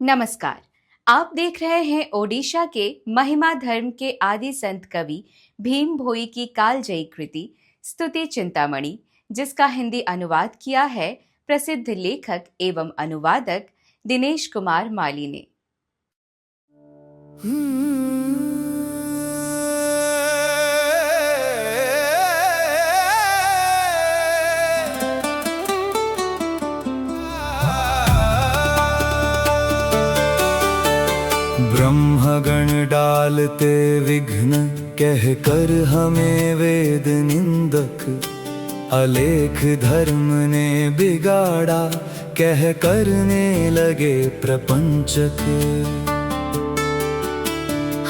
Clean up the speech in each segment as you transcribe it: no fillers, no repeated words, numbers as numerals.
नमस्कार। आप देख रहे हैं ओडिशा के महिमा धर्म के आदि संत कवि भीम भोई की कालजयी कृति स्तुति चिंतामणि, जिसका हिंदी अनुवाद किया है प्रसिद्ध लेखक एवं अनुवादक दिनेश कुमार माली ने। ब्रह्मगण डालते विघ्न, कह कर हमें वेद निंदक। अलेख धर्म ने बिगाड़ा, कह करने लगे प्रपंचक।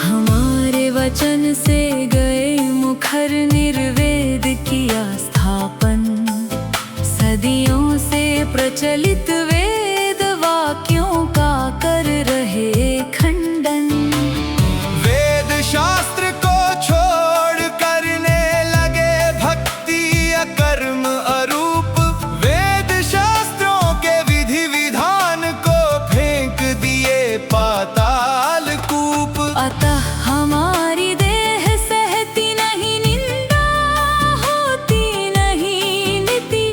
हमारे वचन से गए मुखर, निर्वेद किया स्थापन। सदियों से प्रचलित वेद वाक्यों का कर रहे खंडन। वेद शास्त्र को छोड़ करने लगे भक्ति अकर्म अरूप। वेद शास्त्रों के विधि विधान को फेंक दिए पाताल कूप। अतः हमारी देह सहती नहीं निंदा, होती नहीं नीति।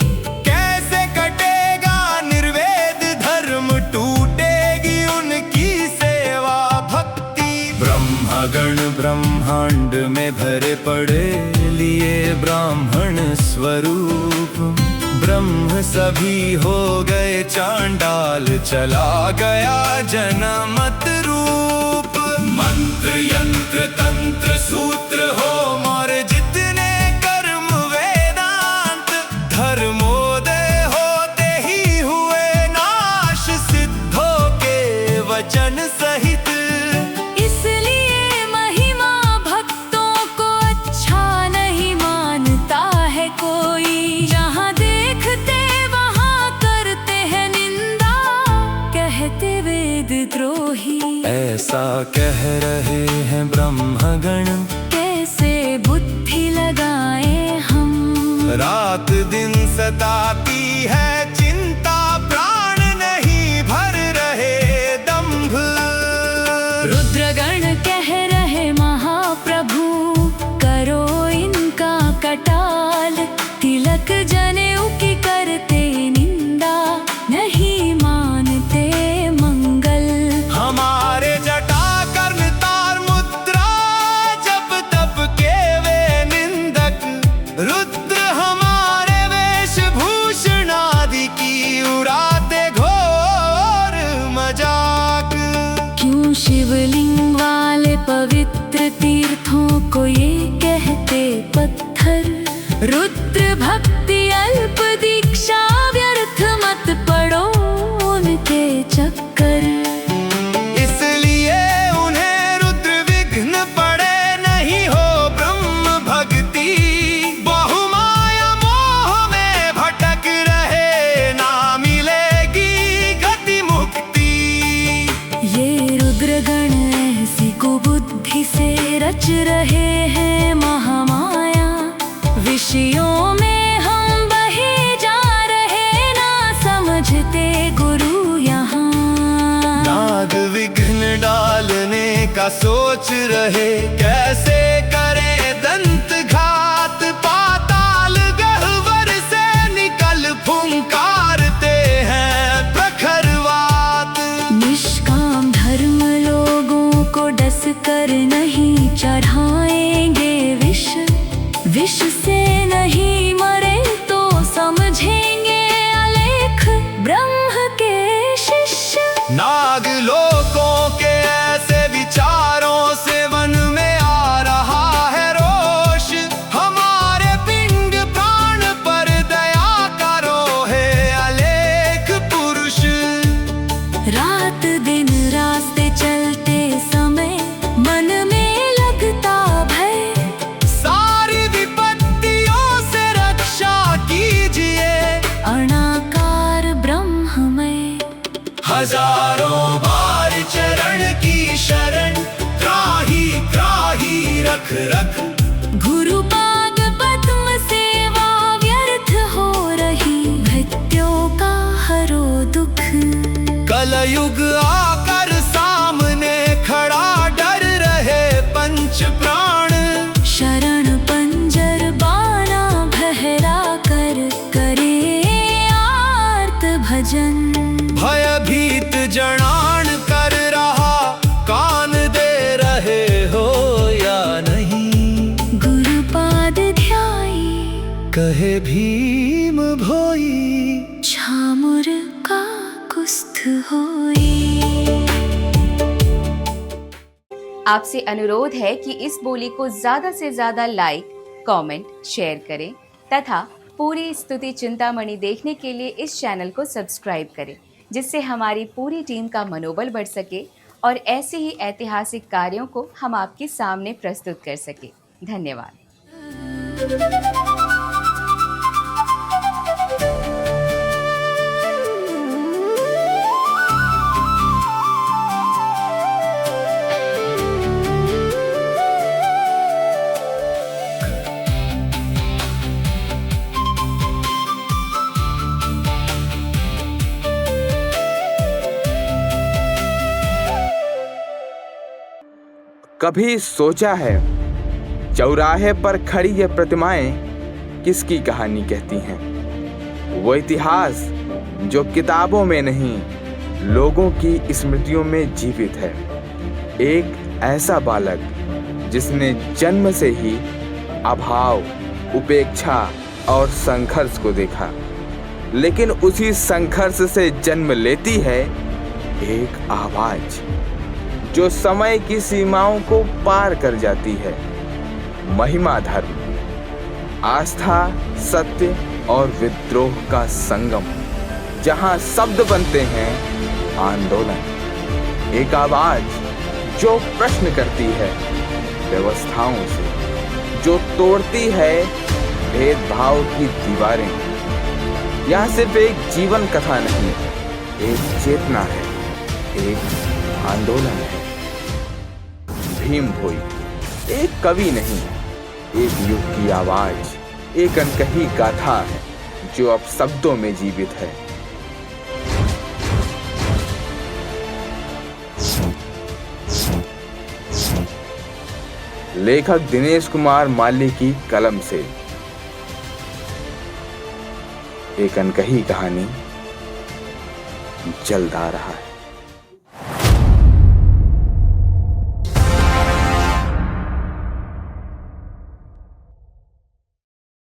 कैसे कटेगा निर्वेद धर्म, टूटेगी उनकी सेवा भक्ति। ब्रह्मगण ब्रह्मांड में भरे पड़े, लिए ब्राह्मण स्वरूप। ब्रह्म सभी हो गए चांडाल, चला गया जनमत रूप। मंत्र यंत्र तंत्र सूत्र होम और जितने कर्म वेदांत, धर्मोदय होते ही हुए नाश, सिद्धों के वचन सहित। इसलिए महिमा भक्तों को अच्छा नहीं मानता है कोई। जहाँ देखते वहाँ करते हैं निंदा, कहते वेद द्रोही। ऐसा कह रहे हैं ब्रह्मगण, कैसे बुद्धि लगाए हम। रात दिन सताती है चिंता, प्राण नहीं भर रहे दंभ। रुद्रगण कह रहे महाप्रभु, करो इनका कटाल। तिलक जनेऊ की करते निंदा, नहीं मानते मंगल। हमारे जटा कर्ण तार मुद्रा, जब तब के वे निंदक। रुद्र हमारे वेशभूषण आदि की उड़ाते घोर मजाक। क्यों शिवलिंग वाले पवित्र तीर्थों को ये कहते पत्थर। रुद्र भक्ति अल्प दीक्षा व्यर्थ, मत पड़ो उनके चक्कर। इसलिए उन्हें रुद्र विघ्न पड़े, नहीं हो ब्रह्म भक्ति। बहुमाया मोह में भटक रहे, ना मिलेगी गति मुक्ति। ये रुद्रगण ऐसी कुबुद्धि से रच रहे हैं महामाया। विषयों में हम बहे जा रहे, ना समझते गुरु यहाँ। नाग विघ्न डालने का सोच रहे, कैसे करे दंत घात। पाताल गह्वर से निकल फुंकारते हैं प्रखरवात। निष्काम धर्म लोगों को डस कर नहीं चढ़ाएंगे विष। विष से नहीं मरे तो समझेंगे अलेख ब्रह्म के शिष्य। नाग लोगों के ऐसे विचारों से मन में आ रहा है रोष। हमारे पिंड प्राण पर दया करो हे अलेख पुरुष। रात दिन रास्ते चलते समय मन में लगता भय। सारी विपत्तियों से रक्षा कीजिए, अनाकार ब्रह्ममय। हजारों बार चरण की शरण, त्राही त्राही रख रख। गुरु पाद पद्म सेवा व्यर्थ हो रही, भृत्यों का हरो दुख। कलयुग आका भीम भोई छामुर का कुस्थ होई। आपसे अनुरोध है कि इस बोली को ज्यादा से ज्यादा लाइक, कमेंट, शेयर करें तथा पूरी स्तुति चिंतामणि देखने के लिए इस चैनल को सब्सक्राइब करें, जिससे हमारी पूरी टीम का मनोबल बढ़ सके और ऐसे ही ऐतिहासिक कार्यों को हम आपके सामने प्रस्तुत कर सके। धन्यवाद। कभी सोचा है चौराहे पर खड़ी ये प्रतिमाएं किसकी कहानी कहती हैं? वो इतिहास जो किताबों में नहीं, लोगों की स्मृतियों में जीवित है। एक ऐसा बालक जिसने जन्म से ही अभाव, उपेक्षा और संघर्ष को देखा, लेकिन उसी संघर्ष से जन्म लेती है एक आवाज जो समय की सीमाओं को पार कर जाती है। महिमा धर्म, आस्था, सत्य और विद्रोह का संगम, जहां शब्द बनते हैं आंदोलन। एक आवाज जो प्रश्न करती है व्यवस्थाओं से, जो तोड़ती है भेदभाव की दीवारें। यह सिर्फ एक जीवन कथा नहीं, एक चेतना है, एक आंदोलन है। भीम भोई एक कवि नहीं, एक युग की आवाज, एक अनकही गाथा है जो अब शब्दों में जीवित है। लेखक दिनेश कुमार माली की कलम से एक अनकही कहानी जल्द आ रहा है।